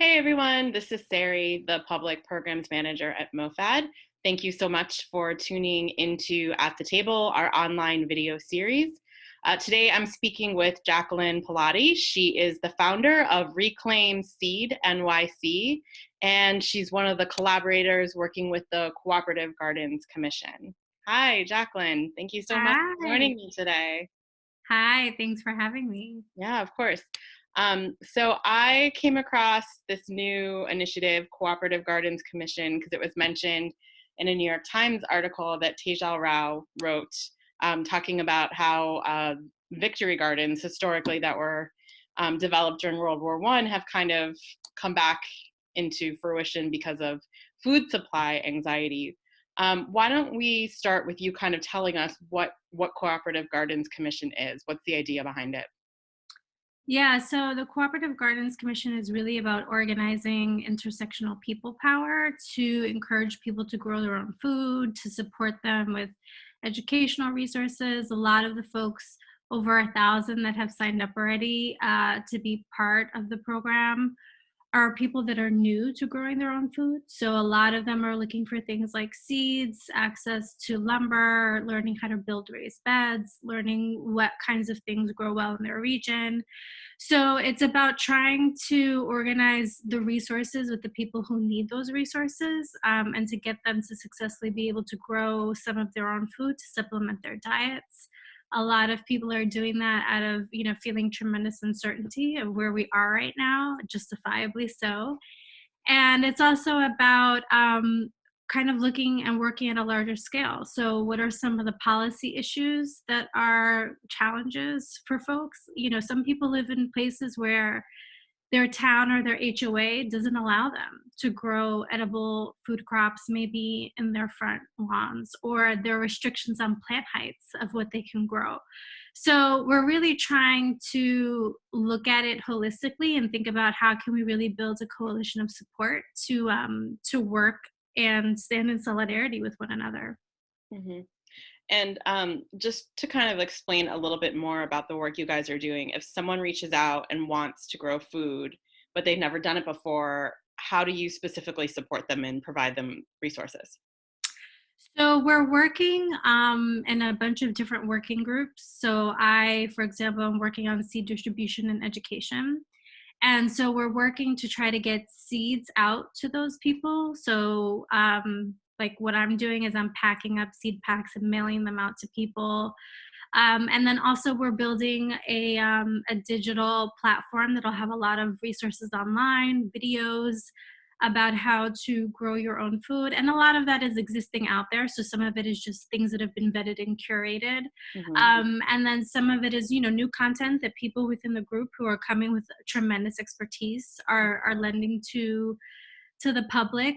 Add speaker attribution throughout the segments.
Speaker 1: Hey everyone, this is Sari, the Public Programs Manager at MOFAD. Thank you so much for tuning into At the Table, our online video series. Today I'm speaking with Jacqueline Pilati. She is the founder of Reclaim Seed NYC, and she's one of the collaborators working with the Cooperative Gardens Commission. Hi, Jacqueline. Thank you so much for
Speaker 2: Hi.
Speaker 1: joining me today.
Speaker 2: Hi, thanks for having me.
Speaker 1: Yeah, of course. So I came across this new initiative, Cooperative Gardens Commission, because it was mentioned in a New York Times article that Tejal Rao wrote, talking about how victory gardens, historically that were developed during World War I, have kind of come back into fruition because of food supply anxiety. Why don't we start with you kind of telling us what Cooperative Gardens Commission is? What's the idea behind it?
Speaker 2: Yeah, so the Cooperative Gardens Commission is really about organizing intersectional people power to encourage people to grow their own food, to support them with educational resources. A lot of the folks, over 1,000 that have signed up already to be part of the program, are people that are new to growing their own food. So a lot of them are looking for things like seeds, access to lumber, learning how to build raised beds, learning what kinds of things grow well in their region. So it's about trying to organize the resources with the people who need those resources, and to get them to successfully be able to grow some of their own food to supplement their diets. A lot of people are doing that out of, feeling tremendous uncertainty of where we are right now, justifiably so. And it's also about kind of looking and working at a larger scale. So, what are some of the policy issues that are challenges for folks? Some people live in places where their town or their HOA doesn't allow them to grow edible food crops, maybe in their front lawns, or there are restrictions on plant heights of what they can grow. So we're really trying to look at it holistically and think about how can we really build a coalition of support to work and stand in solidarity with one another.
Speaker 1: Mhm. And just to kind of explain a little bit more about the work you guys are doing, if someone reaches out and wants to grow food, but they've never done it before, how do you specifically support them and provide them resources?
Speaker 2: So we're working in a bunch of different working groups. So for example, I'm working on seed distribution and education. And so we're working to try to get seeds out to those people. So like what I'm doing is I'm packing up seed packs and mailing them out to people. And then also we're building a digital platform that'll have a lot of resources online, videos about how to grow your own food. And a lot of that is existing out there. So some of it is just things that have been vetted and curated.
Speaker 1: Hmm.
Speaker 2: And then some of it is, new content that people within the group who are coming with tremendous expertise are lending to the public.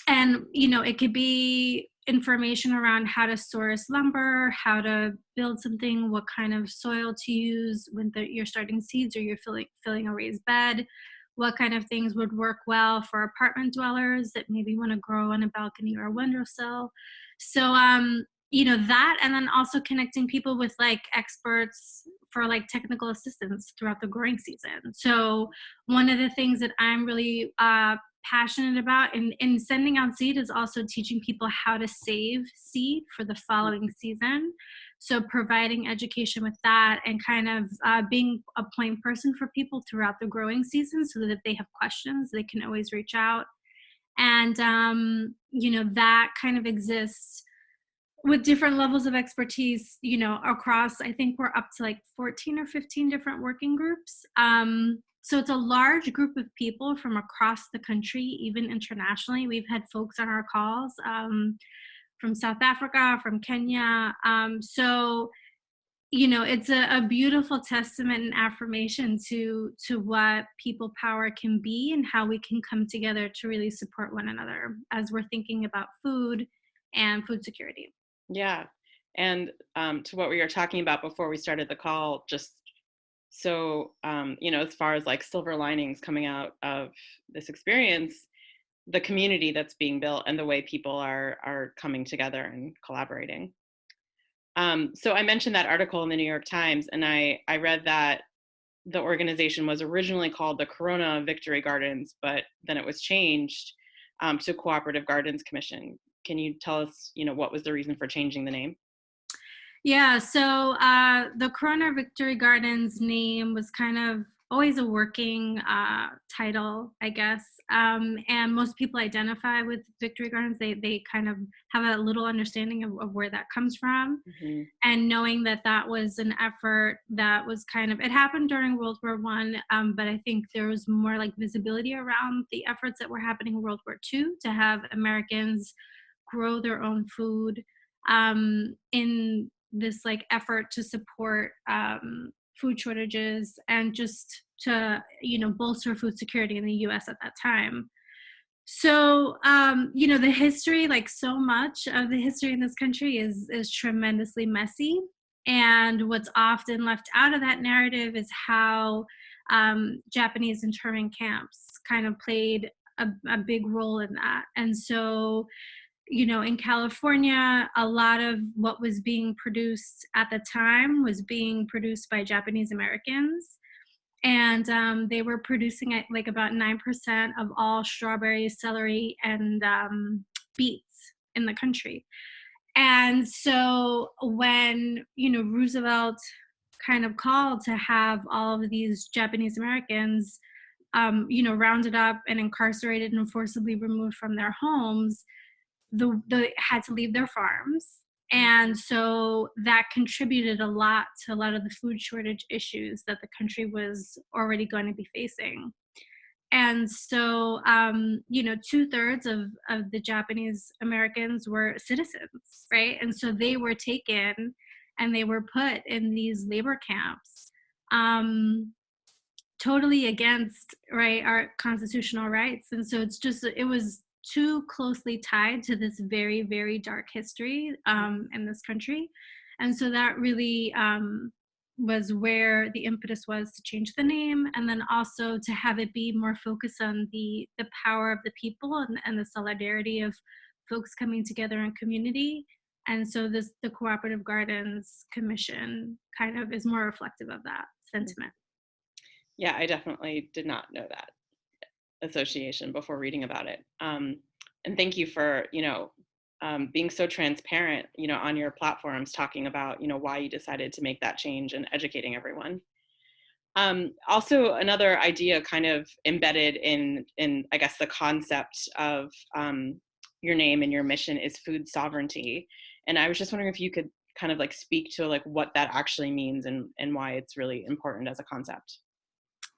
Speaker 2: And it could be information around how to source lumber, how to build something, what kind of soil to use when you're starting seeds or you're filling a raised bed, what kind of things would work well for apartment dwellers that maybe want to grow on a balcony or a windowsill. So that, and then also connecting people with like experts for like technical assistance throughout the growing season. So one of the things that I'm really passionate about in sending out seed is also teaching people how to save seed for the following season. So providing education with that and kind of being a point person for people throughout the growing season so that if they have questions, they can always reach out. And, that kind of exists with different levels of expertise, across, I think we're up to like 14 or 15 different working groups. So it's a large group of people from across the country, even internationally. We've had folks on our calls from South Africa, from Kenya. So it's a beautiful testament and affirmation to what people power can be and how we can come together to really support one another as we're thinking about food and food security.
Speaker 1: Yeah. And to what we were talking about before we started the call, just so, as far as like silver linings coming out of this experience, the community that's being built and the way people are coming together and collaborating. So I mentioned that article in the New York Times, and I read that the organization was originally called the Corona Victory Gardens, but then it was changed to Cooperative Gardens Commission. Can you tell us, what was the reason for changing the name?
Speaker 2: Yeah, so the Corona Victory Gardens name was kind of always a working title, I guess. And most people identify with Victory Gardens. They kind of have a little understanding of where that comes from.
Speaker 1: Hmm.
Speaker 2: And knowing that that was an effort that was kind of, it happened during World War I, but I think there was more like visibility around the efforts that were happening in World War II to have Americans grow their own food in this like effort to support food shortages and just to bolster food security in the US at that time. So the history, like so much of the history in this country is tremendously messy, and what's often left out of that narrative is how Japanese internment camps kind of played a big role in that. And so in California, a lot of what was being produced at the time was being produced by Japanese Americans. And they were producing like about 9% of all strawberries, celery, and beets in the country. And so when, Roosevelt kind of called to have all of these Japanese Americans, rounded up and incarcerated and forcibly removed from their homes, they had to leave their farms. And so that contributed a lot to a lot of the food shortage issues that the country was already going to be facing. And so, 2/3 of the Japanese Americans were citizens, right? And so they were taken and they were put in these labor camps, totally against, right, our constitutional rights. And so it was too closely tied to this very, very dark history in this country. And so that really was where the impetus was to change the name, and then also to have it be more focused on the power of the people and the solidarity of folks coming together in community. And so the Cooperative Gardens Commission kind of is more reflective of that sentiment.
Speaker 1: Yeah, I definitely did not know that association before reading about it. And thank you for, being so transparent, on your platforms, talking about, why you decided to make that change and educating everyone. Also, another idea kind of embedded in I guess, the concept of your name and your mission is food sovereignty. And I was just wondering if you could kind of like speak to like what that actually means and why it's really important as a concept.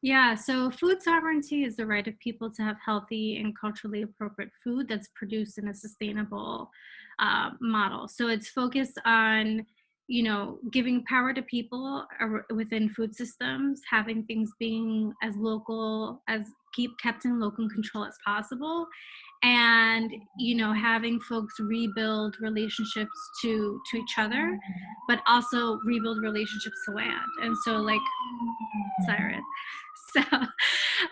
Speaker 2: Yeah, so food sovereignty is the right of people to have healthy and culturally appropriate food that's produced in a sustainable model. So it's focused on, giving power to people within food systems, having things being as local as kept in local control as possible, and having folks rebuild relationships to each other, but also rebuild relationships to land. And so, like, siren. So,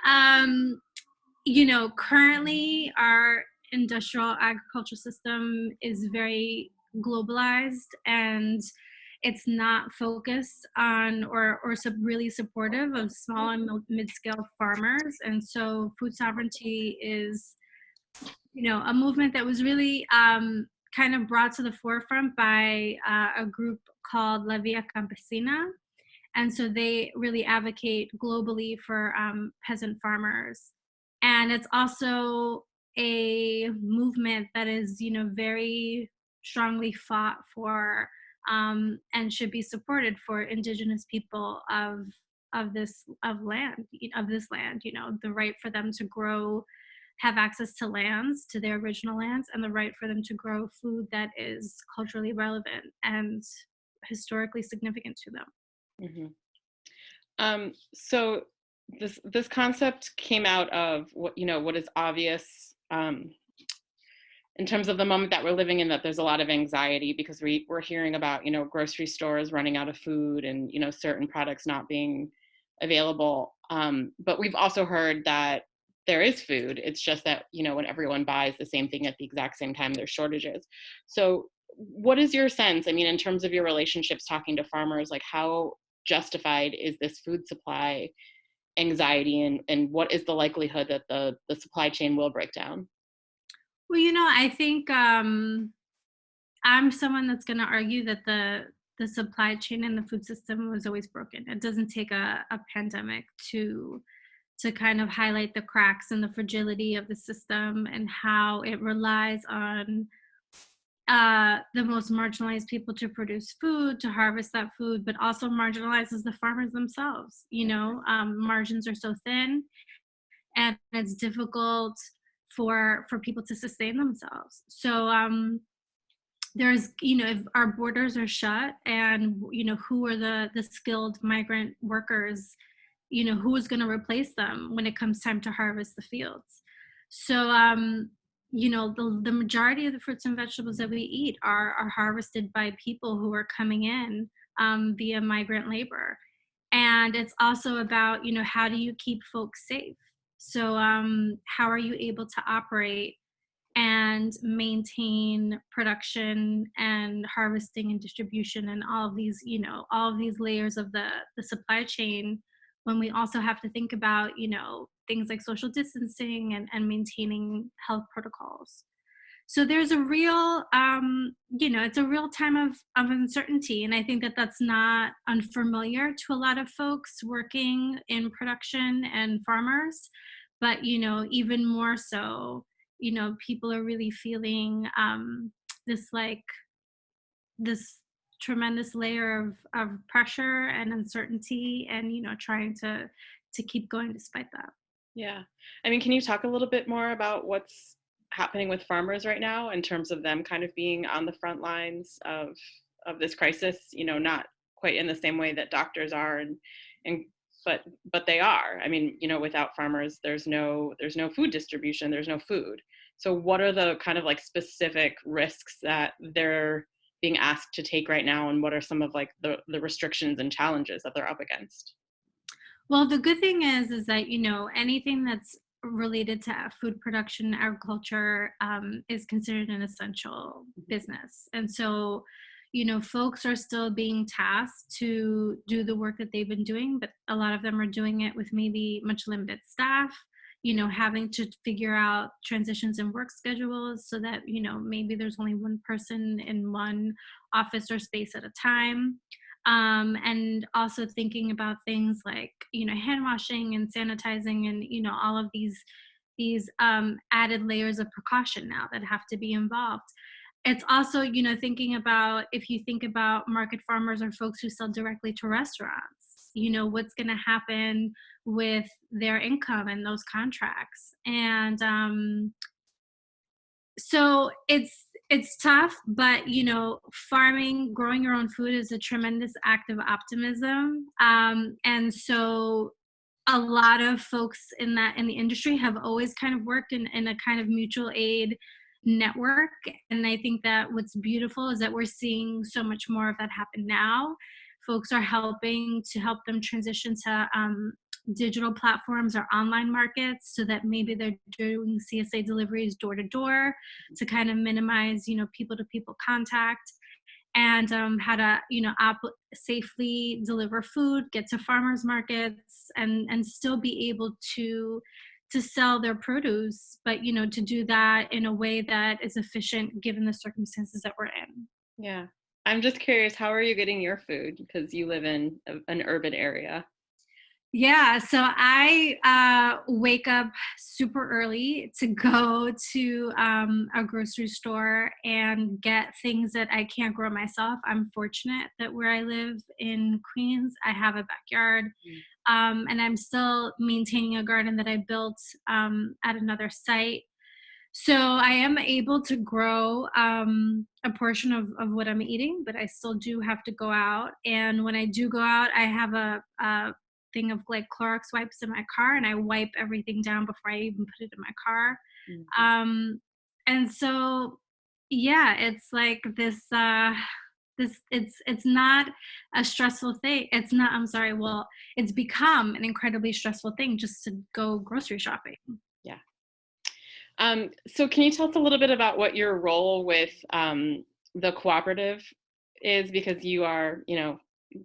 Speaker 2: um, currently our industrial agriculture system is very globalized, and it's not focused on really supportive of small and mid-scale farmers. And so food sovereignty is, a movement that was really kind of brought to the forefront by a group called La Via Campesina. And so they really advocate globally for peasant farmers. And it's also a movement that is, very strongly fought for and should be supported for indigenous people of this land, the right for them to grow, have access to lands, to their original lands, and the right for them to grow food that is culturally relevant and historically significant to them.
Speaker 1: Mm-hmm. So this concept came out of what is obvious in terms of the moment that we're living in, that there's a lot of anxiety because we're hearing about grocery stores running out of food and certain products not being available. But we've also heard that there is food. It's just that when everyone buys the same thing at the exact same time, there's shortages. So what is your sense? I mean, in terms of your relationships talking to farmers, like how justified is this food supply anxiety, and what is the likelihood that the supply chain will break down?
Speaker 2: Well, I think I'm someone that's going to argue that the supply chain and the food system was always broken. It doesn't take a pandemic to kind of highlight the cracks and the fragility of the system and how it relies on the most marginalized people to produce food, to harvest that food, but also marginalizes the farmers themselves. Margins are so thin, and it's difficult for people to sustain themselves. So there's, if our borders are shut, and who are the skilled migrant workers, who is going to replace them when it comes time to harvest the fields? So the majority of the fruits and vegetables that we eat are harvested by people who are coming in via migrant labor. And it's also about, how do you keep folks safe? So how are you able to operate and maintain production and harvesting and distribution and all of these layers of the supply chain, when we also have to think about, things like social distancing and maintaining health protocols? So there's a real, it's a real time of uncertainty. And I think that that's not unfamiliar to a lot of folks working in production and farmers. But, even more so, people are really feeling this like this tremendous layer of pressure and uncertainty, and, trying to keep going despite that.
Speaker 1: Yeah. I mean, can you talk a little bit more about what's happening with farmers right now in terms of them kind of being on the front lines of this crisis, not quite in the same way that doctors are, and but they are. I mean, without farmers, there's no food distribution, there's no food. So what are the kind of like specific risks that they're being asked to take right now, and what are some of like the restrictions and challenges that they're up against?
Speaker 2: Well, the good thing is that, anything that's related to food production, agriculture, is considered an essential business. And so, folks are still being tasked to do the work that they've been doing, but a lot of them are doing it with maybe much limited staff, having to figure out transitions in work schedules so that, maybe there's only one person in one office or space at a time. And also thinking about things like, hand washing and sanitizing, and, all of these added layers of precaution now that have to be involved. It's also, thinking about, if you think about market farmers or folks who sell directly to restaurants, what's going to happen with their income and those contracts. And so it's tough, but farming, growing your own food is a tremendous act of optimism. And so a lot of folks in the industry have always kind of worked in a kind of mutual aid network. And I think that what's beautiful is that we're seeing so much more of that happen now. Folks are helping to help them transition to digital platforms or online markets, so that maybe they're doing CSA deliveries door to door to kind of minimize, people to people contact, and how to, safely deliver food, get to farmers markets, and still be able to sell their produce, but, to do that in a way that is efficient given the circumstances that we're in.
Speaker 1: Yeah. I'm just curious, how are you getting your food? Because you live in an urban area.
Speaker 2: Yeah, so I wake up super early to go to a grocery store and get things that I can't grow myself. I'm fortunate that where I live in Queens, I have a backyard, and I'm still maintaining a garden that I built at another site. So I am able to grow a portion of what I'm eating, but I still do have to go out. And when I do go out, I have a thing of like Clorox wipes in my car, and I wipe everything down before I even put it in my car. And so, yeah, it's like it's not a stressful thing. It's not, I'm sorry. Well, it's become an incredibly stressful thing just to go grocery shopping.
Speaker 1: Yeah. So can you tell us a little bit about what your role with the cooperative is? Because you are,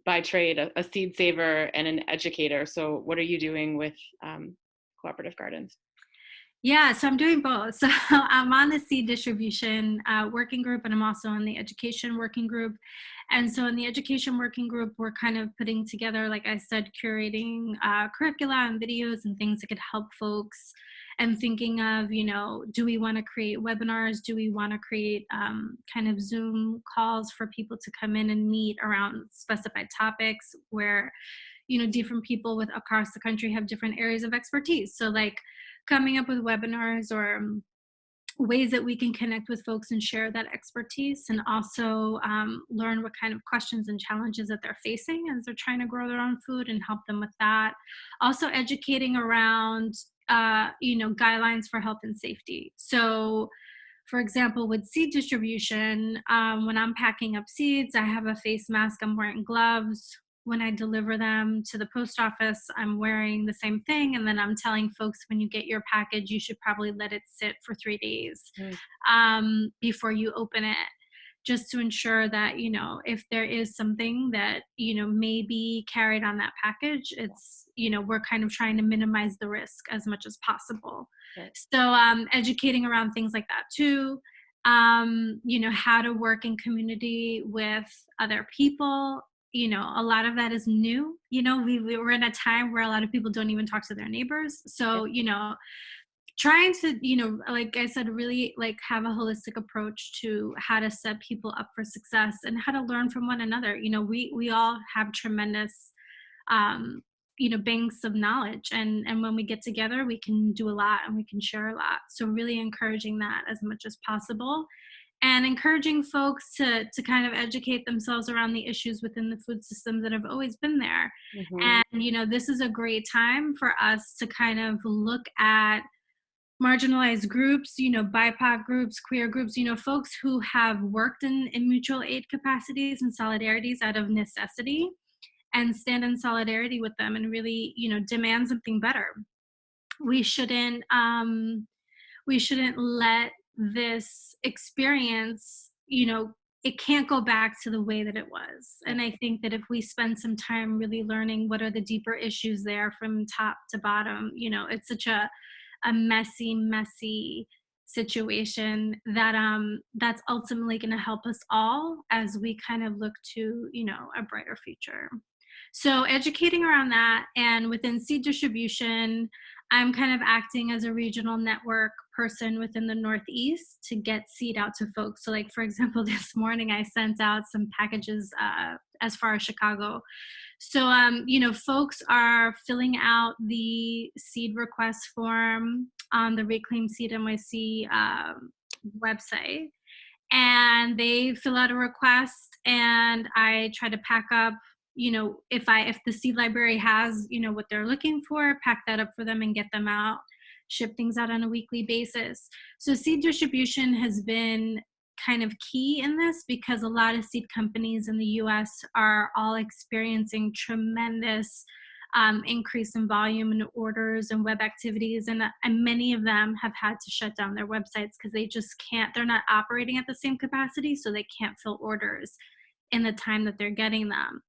Speaker 1: by trade a seed saver and an educator. So what are you doing with Cooperative Gardens?
Speaker 2: Yeah, so I'm doing both. So I'm on the seed distribution working group, and I'm also on the education working group. And so in the education working group, we're kind of putting together, like I said, curating curricula and videos and things that could help folks. And thinking of, do we want to create webinars? Do we want to create kind of Zoom calls for people to come in and meet around specified topics where, different people with across the country have different areas of expertise. So like coming up with webinars or ways that we can connect with folks and share that expertise, and also learn what kind of questions and challenges that they're facing as they're trying to grow their own food and help them with that. Also educating around, guidelines for health and safety. So for example, with seed distribution, when I'm packing up seeds, I have a face mask, I'm wearing gloves. When I deliver them to the post office, I'm wearing the same thing. And then I'm telling folks, when you get your package, you should probably let it sit for 3 days
Speaker 1: Mm.
Speaker 2: before you open it, just to ensure that, if there is something that, may be carried on that package, we're kind of trying to minimize the risk as much as possible.
Speaker 1: Right.
Speaker 2: So educating around things like that too. How to work in community with other people. A lot of that is new. We're in a time where a lot of people don't even talk to their neighbors. So, trying to, like I said, really like have a holistic approach to how to set people up for success and how to learn from one another. We all have tremendous, banks of knowledge, and when we get together, we can do a lot and we can share a lot. So really encouraging that as much as possible, and encouraging folks to kind of educate themselves around the issues within the food system that have always been there.
Speaker 1: Mm-hmm.
Speaker 2: And, this is a great time for us to kind of look at marginalized groups, BIPOC groups, queer groups, folks who have worked in mutual aid capacities and solidarities out of necessity, and stand in solidarity with them and really, demand something better. We shouldn't let this experience, it can't go back to the way that it was. And I think that if we spend some time really learning what are the deeper issues there from top to bottom, it's such a messy situation that that's ultimately going to help us all as we kind of look to, a brighter future. So educating around that, and within seed distribution, I'm kind of acting as a regional network person within the Northeast to get seed out to folks. So like, for example, this morning I sent out some packages as far as Chicago. So, folks are filling out the seed request form on the Reclaim Seed NYC website, and they fill out a request, and I try to pack up, if the seed library has, what they're looking for, pack that up for them and get them out, ship things out on a weekly basis. So seed distribution has been kind of key in this, because a lot of seed companies in the US are all experiencing tremendous increase in volume and orders and web activities, and many of them have had to shut down their websites because they just can't, they're not operating at the same capacity, so they can't fill orders in the time that they're getting them.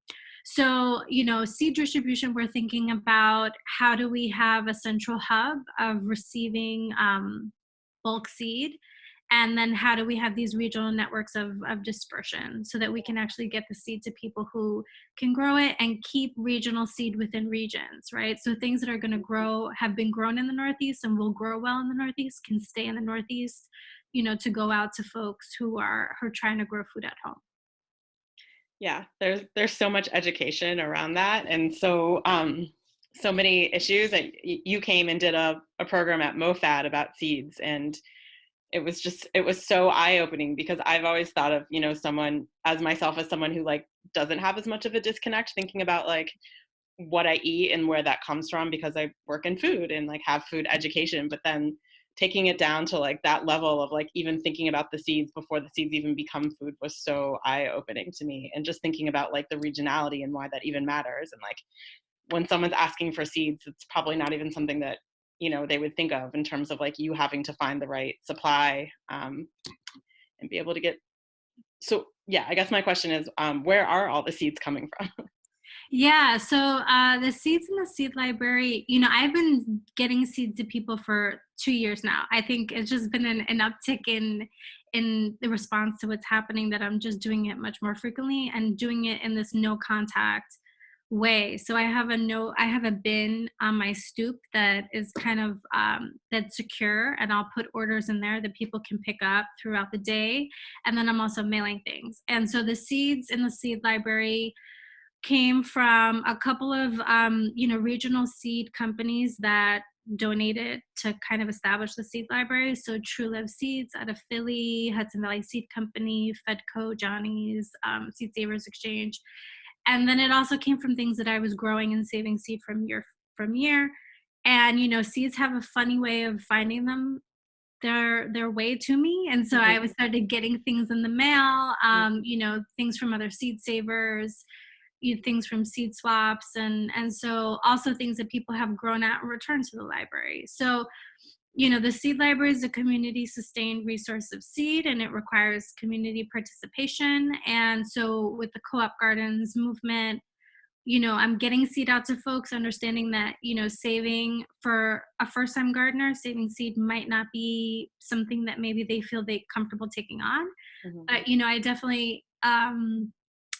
Speaker 2: So, seed distribution, we're thinking about how do we have a central hub of receiving bulk seed, and then how do we have these regional networks of dispersion so that we can actually get the seed to people who can grow it and keep regional seed within regions, right? So things that are going to grow, have been grown in the Northeast and will grow well in the Northeast, can stay in the Northeast, to go out to folks who are trying to grow food at home.
Speaker 1: Yeah, there's so much education around that, and so so many issues. That you came and did a program at MOFAD about seeds, and it was so eye-opening, because I've always thought of, someone as myself as someone who like doesn't have as much of a disconnect thinking about like what I eat and where that comes from, because I work in food and like have food education, but then taking it down to like that level of like even thinking about the seeds before the seeds even become food was so eye-opening to me. And just thinking about like the regionality and why that even matters, and like when someone's asking for seeds, it's probably not even something that they would think of in terms of like you having to find the right supply and be able to get. So yeah, I guess my question is, where are all the seeds coming from?
Speaker 2: Yeah, so the seeds in the seed library, I've been getting seeds to people for 2 years now. I think it's just been an uptick in the response to what's happening, that I'm just doing it much more frequently and doing it in this no contact way. So I have a bin on my stoop that is kind of that's secure, and I'll put orders in there that people can pick up throughout the day. And then I'm also mailing things. And so the seeds in the seed library came from a couple of regional seed companies that donated to kind of establish the seed library. So True Love Seeds out of Philly, Hudson Valley Seed Company, Fedco, Johnny's, Seed Savers Exchange. And then it also came from things that I was growing and saving seed from year. And seeds have a funny way of finding their way to me. And so I was started getting things in the mail, things from other seed savers, things from seed swaps, and so also things that people have grown out and returned to the library. So the seed library is a community sustained resource of seed, and it requires community participation. And so with the Co-op Gardens movement, I'm getting seed out to folks, understanding that, saving for a first time gardener, saving seed might not be something that maybe they feel they comfortable taking on. But, I definitely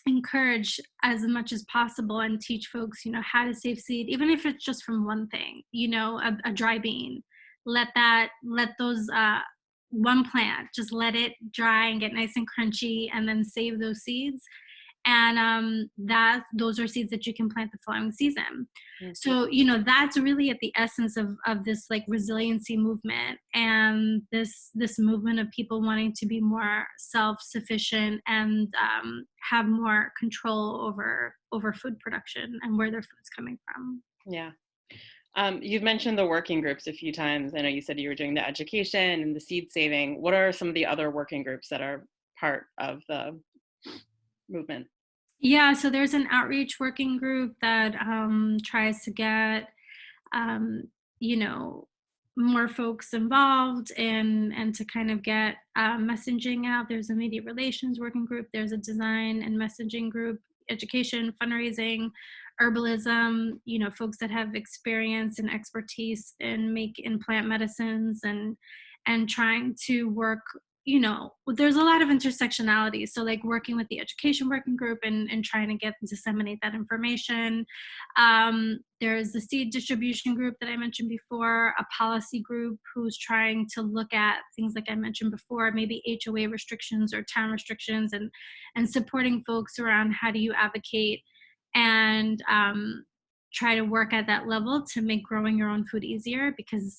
Speaker 2: encourage as much as possible and teach folks, how to save seed, even if it's just from one thing, a dry bean. Let those, one plant, just let it dry and get nice and crunchy, and then save those seeds. And those are seeds that you can plant the following season. So that's really at the essence of this like resiliency movement, and this movement of people wanting to be more self-sufficient and have more control over food production and where their food's coming from.
Speaker 1: Yeah. You've mentioned the working groups a few times. I know you said you were doing the education and the seed saving. What are some of the other working groups that are part of the movement?
Speaker 2: Yeah, so there's an outreach working group that tries to get, you know, more folks involved and to kind of get messaging out. There's a media relations working group. There's a design and messaging group, education, fundraising, herbalism. Folks that have experience and expertise in plant medicines and trying to work. There's a lot of intersectionality. So like working with the education working group and trying to disseminate that information. There's the seed distribution group that I mentioned before, a policy group who's trying to look at things like I mentioned before, maybe HOA restrictions or town restrictions, and supporting folks around how do you advocate and try to work at that level to make growing your own food easier. Because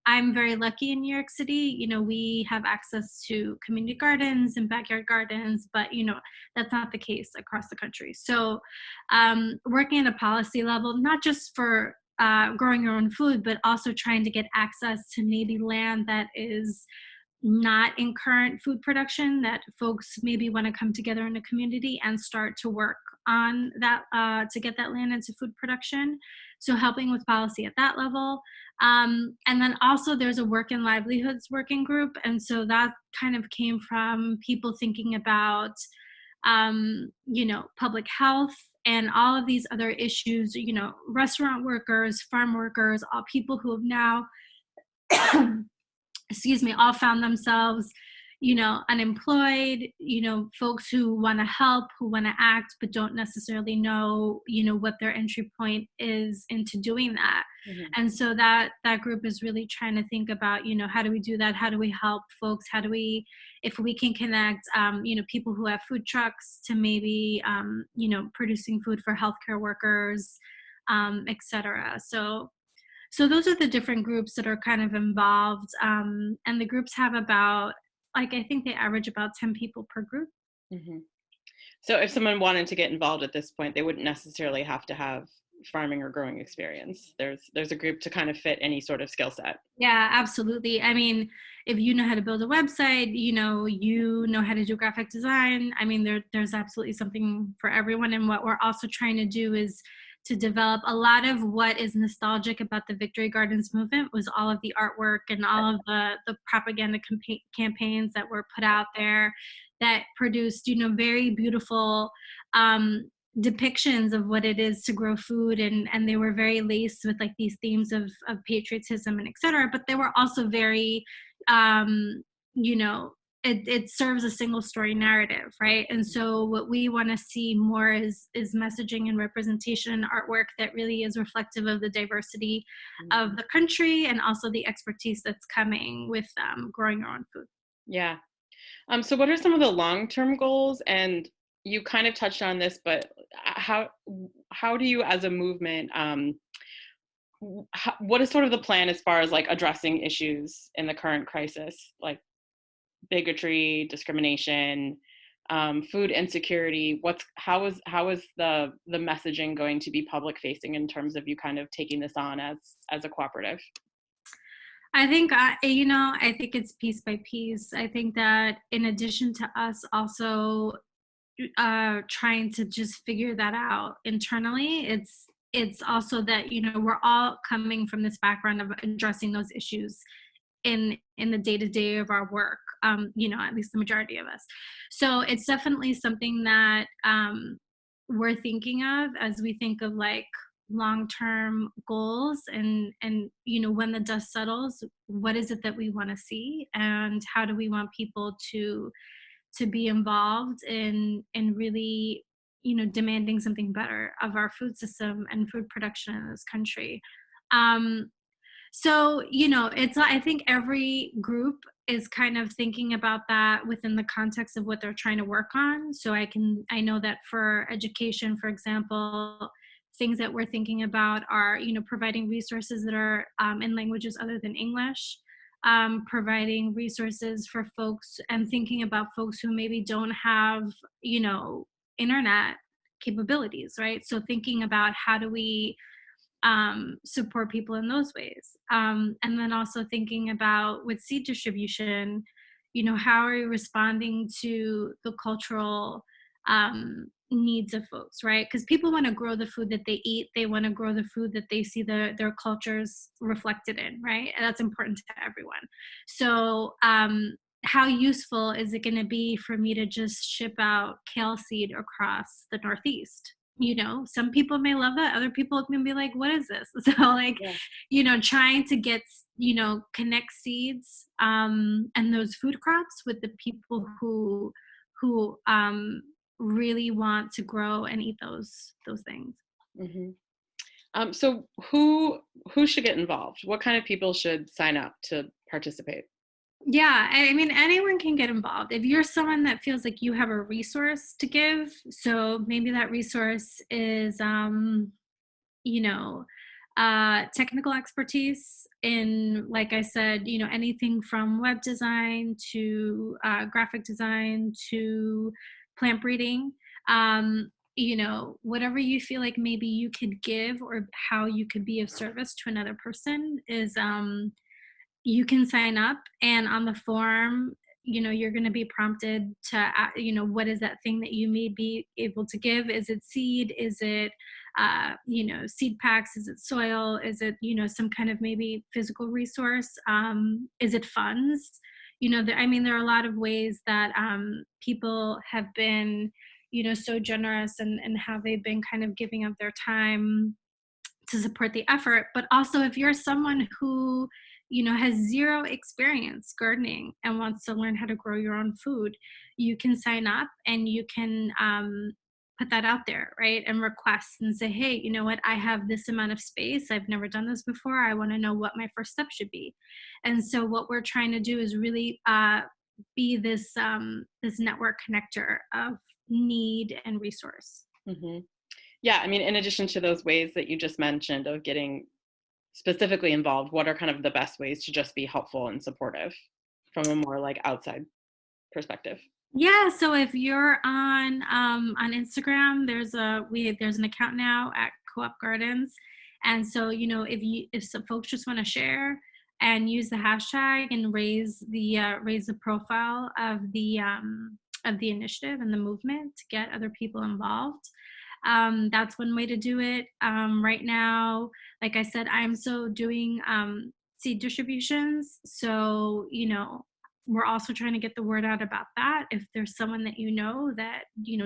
Speaker 2: I'm very lucky in New York City. We have access to community gardens and backyard gardens, but, that's not the case across the country. So working at a policy level, not just for growing your own food, but also trying to get access to maybe land that is not in current food production, that folks maybe want to come together in a community and start to work on that to get that land into food production. So helping with policy at that level. And then also there's a work and livelihoods working group. And so that kind of came from people thinking about, public health and all of these other issues, restaurant workers, farm workers, all people who have now all found themselves, unemployed, folks who want to help, who want to act, but don't necessarily know, what their entry point is into doing that. And so that group is really trying to think about, how do we do that? How do we help folks? How do we, if we can connect, people who have food trucks to maybe, producing food for healthcare workers, et cetera. So those are the different groups that are kind of involved. And the groups have about, I think they average about 10 people per group.
Speaker 1: So if someone wanted to get involved at this point, they wouldn't necessarily have to have farming or growing experience. There's a group to kind of fit any sort of skill set.
Speaker 2: Yeah, absolutely. I mean, if you know how to build a website, you know how to do graphic design. I mean, there's absolutely something for everyone. And what we're also trying to do is to develop. A lot of what is nostalgic about the Victory Gardens movement was all of the artwork and all of the propaganda campaigns that were put out there that produced, very beautiful depictions of what it is to grow food, and they were very laced with like these themes of patriotism and et cetera, but they were also very you know it serves a single story narrative, right? And so what we want to see more is messaging and representation and artwork that really is reflective of the diversity of the country and also the expertise that's coming with growing your own food.
Speaker 1: Yeah. So what are some of the long-term goals? And you kind of touched on this, but how do you as a movement, what is sort of the plan as far as like addressing issues in the current crisis, like bigotry, discrimination, food insecurity? How is the messaging going to be public facing in terms of you kind of taking this on as a cooperative?
Speaker 2: I think, I think it's piece by piece. I think that in addition to us also trying to just figure that out internally, it's also that, we're all coming from this background of addressing those issues in the day-to-day of our work, at least the majority of us. So it's definitely something that we're thinking of as we think of like long-term goals, and when the dust settles, what is it that we want to see, and how do we want people to be involved in really demanding something better of our food system and food production in this country. um, so, I think every group is kind of thinking about that within the context of what they're trying to work on. So I know that for education, for example, things that we're thinking about are, providing resources that are in languages other than English, providing resources for folks and thinking about folks who maybe don't have, internet capabilities, right? So thinking about how do we support people in those ways. And then also thinking about with seed distribution, how are we responding to the cultural needs of folks, right? Because people want to grow the food that they eat. They want to grow the food that they see their cultures reflected in, right? And that's important to everyone. So how useful is it going to be for me to just ship out kale seed across the Northeast? Some people may love that, other people can be like, what is this? So like,
Speaker 1: Yeah.
Speaker 2: trying to get, connect seeds and those food crops with the people who really want to grow and eat those things.
Speaker 1: Hmm. So who should get involved? What kind of people should sign up to participate?
Speaker 2: Yeah, I mean, anyone can get involved. If you're someone that feels like you have a resource to give, so maybe that resource is, you know, technical expertise in, like I said, anything from web design to graphic design to plant breeding. Whatever you feel like maybe you could give or how you could be of service to another person is, you can sign up, and on the form, you're going to be prompted to what is that thing that you may be able to give. Is it seed? Is it seed packs? Is it soil? Is it some kind of maybe physical resource? Is it funds? There are a lot of ways that people have been so generous, and how they've been kind of giving up their time to support the effort. But also, if you're someone who has zero experience gardening and wants to learn how to grow your own food, you can sign up, and you can put that out there, right? And request and say, hey, you know what, I have this amount of space, I've never done this before, I want to know what my first step should be. And so what we're trying to do is really be this network connector of need and resource.
Speaker 1: Hmm. Yeah, I mean, in addition to those ways that you just mentioned of getting specifically involved, what are kind of the best ways to just be helpful and supportive from a more like outside perspective?
Speaker 2: Yeah, so if you're on Instagram, there's an account now at Co-op Gardens, and so if some folks just want to share and use the hashtag and raise the profile of the initiative and the movement to get other people involved. That's one way to do it. Right now, like I said, I'm so doing seed distributions. So, we're also trying to get the word out about that. If there's someone that that,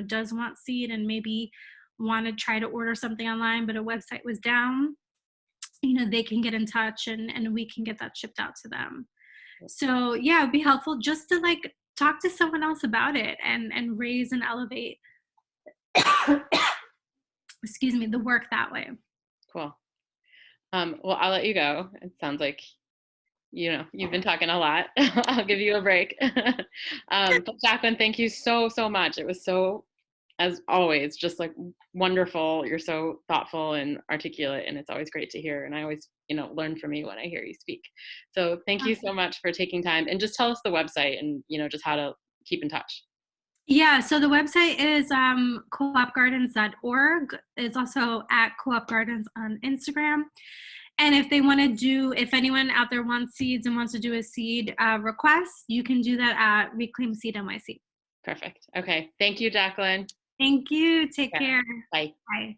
Speaker 2: does want seed and maybe want to try to order something online, but a website was down, they can get in touch and we can get that shipped out to them. So yeah, it'd be helpful just to like talk to someone else about it and raise and elevate excuse me, the work that way.
Speaker 1: Cool. Well, I'll let you go. It sounds like, you've been talking a lot. I'll give you a break. But Jacqueline, thank you so, so much. It was so, as always, just like wonderful. You're so thoughtful and articulate, and it's always great to hear. And I always, learn from you when I hear you speak. So thank you so much for taking time, and just tell us the website and, just how to keep in touch.
Speaker 2: Yeah, so the website is coopgardens.org. It's also at Co-op Gardens on Instagram. And if anyone out there wants seeds and wants to do a seed request, you can do that at Reclaim Seed NYC.
Speaker 1: Perfect. Okay. Thank you, Jacqueline.
Speaker 2: Thank you. Take care.
Speaker 1: Bye.
Speaker 2: Bye.